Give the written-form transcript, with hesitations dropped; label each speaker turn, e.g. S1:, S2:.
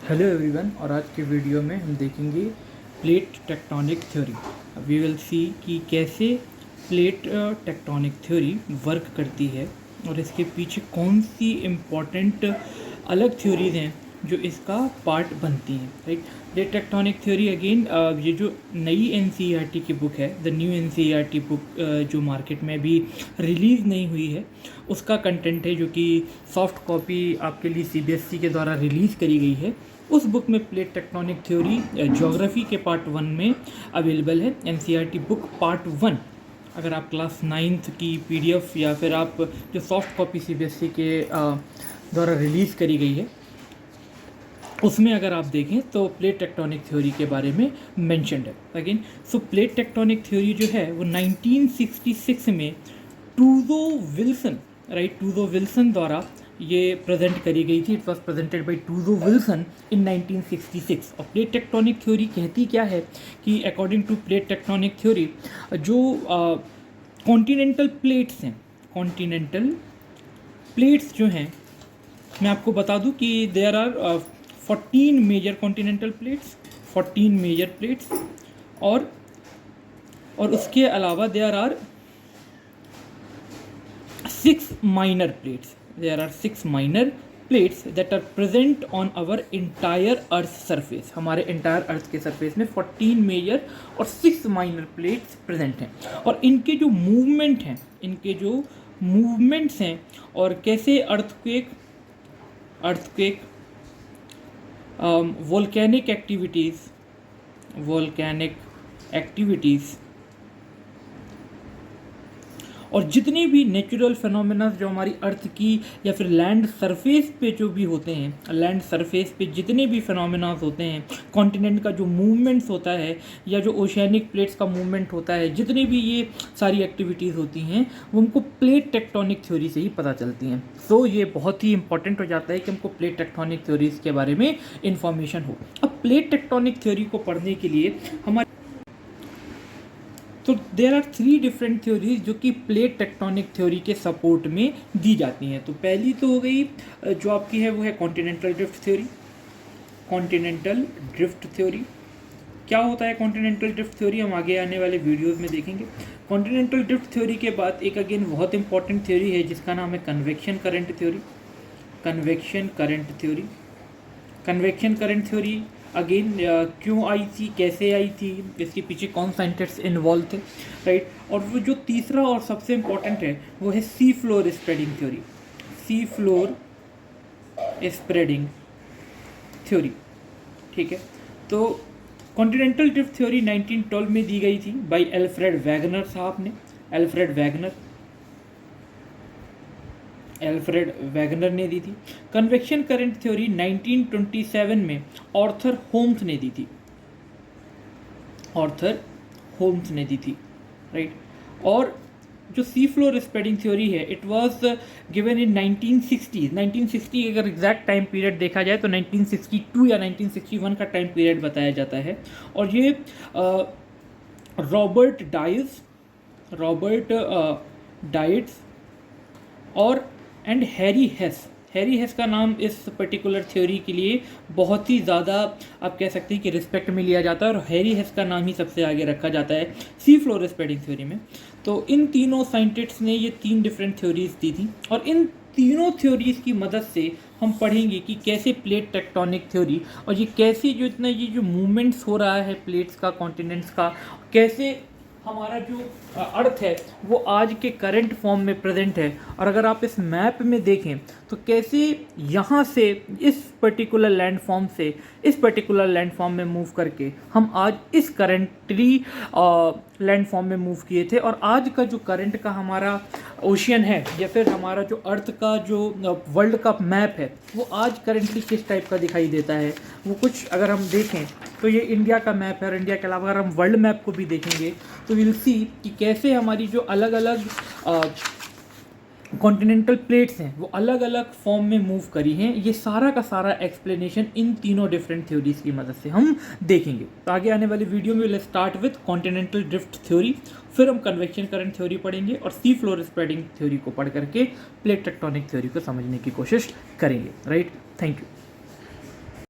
S1: Hello everyone, और आज के वीडियो में हम देखेंगे plate tectonic theory. We will see कि कैसे प्लेट टेक्टोनिक थ्योरी वर्क करती है और इसके पीछे कौन सी इम्पॉर्टेंट अलग थ्योरीज हैं जो इसका पार्ट बनती हैं। Right, plate tectonic theory again ये जो नई एनसीईआरटी की बुक है, द न्यू एनसीईआरटी बुक जो मार्केट में अभी रिलीज़ नहीं हुई है, उसका कंटेंट है जो कि सॉफ्ट कॉपी आपके लिए सीबीएसई के द्वारा रिलीज़ करी गई है। उस बुक में प्लेट टेक्टोनिक थ्योरी ज्योग्राफी के पार्ट 1 में अवेलेबल है। एनसीईआरटी बुक पार्ट 1 अगर आप क्लास 9th की पीडीएफ या फिर आप जो सॉफ्ट कॉपी सीबीएसई के द्वारा रिलीज़ करी गई है उसमें अगर आप देखें तो प्लेट टेक्टोनिक थ्योरी के बारे में मेंशन्ड है। Again so plate tectonic theory जो है वो 1966 में टूजो विल्सन द्वारा ये प्रेजेंट करी गई थी। It was presented by Tuzo Wilson in 1966। और प्लेट टेक्टोनिक थ्योरी कहती क्या है कि according to plate tectonic theory जो कॉन्टिनेंटल प्लेट्स हैं, कॉन्टिनेंटल प्लेट्स जो हैं, मैं आपको बता दूं कि there are 14 major continental plates, 14 major plates, और उसके अलावा there are 6 minor plates. There are 6 minor plates that are present on our entire Earth surface. हमारे entire Earth के surface में 14 major और 6 minor plates present हैं। और इनके जो movement हैं, इनके जो movements हैं और कैसे earthquake, volcanic activities और जितने भी नेचुरल फिनोमेना जो हमारी अर्थ की या फिर लैंड सरफेस पे जो भी होते हैं, लैंड सरफेस पे जितने भी फिनोमेना होते हैं, कॉन्टिनेंट का जो मूवमेंट्स होता है या जो ओशियनिक प्लेट्स का मूवमेंट होता है, जितनी भी ये सारी एक्टिविटीज़ होती हैं वो हमको प्लेट टेक्टोनिक थ्योरी से ही पता चलती हैं। सो ये बहुत ही इंपॉर्टेंट हो जाता है कि हमको प्लेट टेक्टोनिक थ्योरीज के बारे में इंफॉर्मेशन हो। अब प्लेट टेक्टोनिक थ्योरी को पढ़ने के लिए हमारे तो देर आर 3 डिफरेंट थ्योरीज जो कि प्लेट टेक्टोनिक थ्योरी के सपोर्ट में दी जाती हैं। तो पहली तो हो गई जो आपकी है वो है continental drift theory. Continental drift theory क्या होता है? कॉन्टिनेंटल ड्रिफ्ट थ्योरी हम आगे आने वाले वीडियोस में देखेंगे। कॉन्टिनेंटल ड्रिफ्ट थ्योरी के बाद एक अगेन बहुत इंपॉर्टेंट थ्योरी है जिसका नाम है convection current theory. Convection current theory again क्यों आई थी, कैसे आई थी, इसके पीछे कौन साइंटिस्ट इन्वॉल्व थे, राइट। और वो जो तीसरा और सबसे इम्पोर्टेंट है वो है sea floor spreading theory. Sea floor spreading theory, ठीक है। तो कॉन्टिनेंटल ड्रिफ्ट थ्योरी 1912 में दी गई थी बाय एल्फ्रेड वैगनर साहब ने। एल्फ्रेड वैगनर ने दी थी। कन्वेक्शन करंट थ्योरी 1927 में आर्थर होम्स ने दी थी, राइट। और जो सी फ्लोर स्प्रेडिंग थ्योरी है इट वाज गिवन इन 1960 अगर एग्जैक्ट टाइम पीरियड देखा जाए तो 1962 या 1961 का टाइम पीरियड बताया जाता है। और ये रॉबर्ट डाइट्स और एंड हैरी हेस का नाम इस पर्टिकुलर थ्योरी के लिए बहुत ही ज़्यादा आप कह सकते हैं कि रिस्पेक्ट में लिया जाता है, और हैरी हेस का नाम ही सबसे आगे रखा जाता है सी फ्लोर स्प्रेडिंग थ्योरी में। तो इन तीनों साइंटिस्ट्स ने ये 3 डिफरेंट थ्योरीज दी थी, और इन तीनों थ्योरीज की मदद से हम पढ़ेंगे कि कैसे प्लेट टेक्टोनिक थ्योरी और ये कैसे जो इतना ये जो मूवमेंट्स हो रहा है प्लेट्स का, कॉन्टिनेंट्स का, कैसे हमारा जो अर्थ है वो आज के करंट फॉर्म में प्रेजेंट है। और अगर आप इस मैप में देखें तो कैसे यहाँ से इस पर्टिकुलर लैंडफॉर्म से इस पर्टिकुलर लैंडफॉर्म में मूव करके हम आज इस करंटली लैंडफॉर्म में मूव किए थे। और आज का जो करंट का हमारा ओशियन है या फिर हमारा जो अर्थ का जो वर्ल्ड का मैप है वो आज करंटली किस टाइप का दिखाई देता है, वो कुछ अगर हम देखें तो ये इंडिया का मैप है। और इंडिया के अलावा अगर हम वर्ल्ड मैप को भी देखेंगे तो विल सी कि कैसे हमारी जो अलग अलग कॉन्टिनेंटल प्लेट्स हैं वो अलग अलग फॉर्म में मूव करी हैं। ये सारा का सारा एक्सप्लेनेशन इन तीनों डिफरेंट थ्योरीज की मदद से हम देखेंगे। तो आगे आने वाली वीडियो में will start with continental drift theory, फिर हम कन्वेक्शन करंट थ्योरी पढ़ेंगे और सी फ्लोर स्प्रेडिंग थ्योरी को पढ़ करके प्लेट टेक्टोनिक थ्योरी को समझने की कोशिश करेंगे, राइट। Thank you.